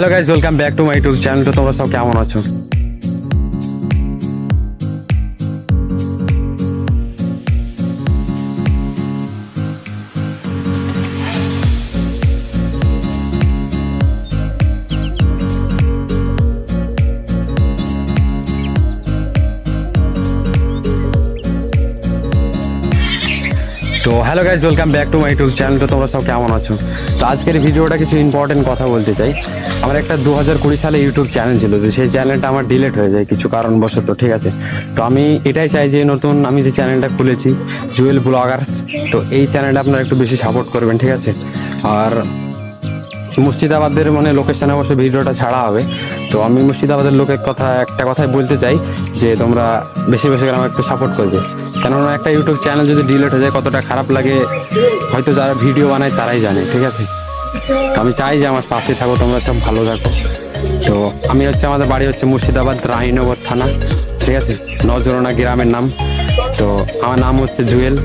Hello guys, welcome back to my YouTube channel. তো তোমরা সব কেমন আছো? তো hello guys, welcome back to my YouTube channel. তো তোমরা সব কেমন আছো? তো আজকের ভিডিওটা কিছু ইম্পর্টেন্ট কথা বলতে চাই। আমার একটা 2020 সালে ইউটিউব চ্যানেল ছিল, তো সেই চ্যানেলটা আমার ডিলিট হয়ে যায় কিছু কারণবশত, ঠিক আছে? তো আমি এটাই চাই যে নতুন আমি যে চ্যানেলটা খুলেছি, জুয়েল ব্লগার্স, তো এই চ্যানেলটা আপনারা একটু বেশি সাপোর্ট করবেন, ঠিক আছে? আর মুর্শিদাবাদের লোকেশনে অবশ্যই ভিডিওটা ছাড়া হবে। তো আমি মুর্শিদাবাদের লোকের একটা কথাই বলতে চাই যে তোমরা বেশি বেশি করে আমাকে একটু সাপোর্ট করবে, কেননা একটা ইউটিউব চ্যানেল যদি ডিলিট হয়ে যায় কতটা খারাপ লাগে হয়তো যারা ভিডিও বানায় তারাই জানে, ঠিক আছে? তো আমি চাই যে আমার পাশে থাকো, তোমরা সব ভালো থাকো। তো আমাদের বাড়ি হচ্ছে মুর্শিদাবাদ, রানীনগর থানা, ঠিক আছে? নজরোনা গ্রামের নাম। তো আমার নাম হচ্ছে জুয়েল।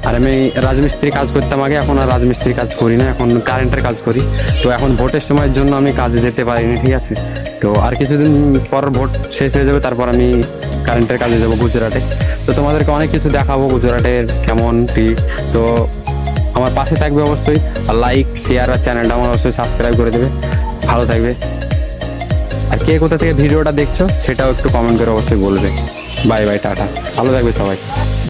আর আমি রাজমিস্ত্রি কাজ করতাম আগে, এখন আর রাজমিস্ত্রি কাজ করি না, এখন কারেন্টের কাজ করি। তো এখন ভোটের সময়ের জন্য আমি কাজে যেতে পারিনি, ঠিক আছে? তো আর কিছুদিন পর ভোট শেষ হয়ে যাবে, তারপর আমি কারেন্টের কাজে যাবো গুজরাটে। তো তোমাদেরকে অনেক কিছু দেখাবো গুজরাটের কেমন কি। তো আমার পাশে থাকবে অবশ্যই, আর লাইক শেয়ার আর চ্যানেলটা আমার অবশ্যই সাবস্ক্রাইব করে দেবে। ভালো থাকবে। আর কে কোথা থেকে ভিডিওটা দেখছো সেটাও একটু কমেন্ট করে অবশ্যই বলবে। বাই বাই, টাটা, ভালো থাকবে সবাই।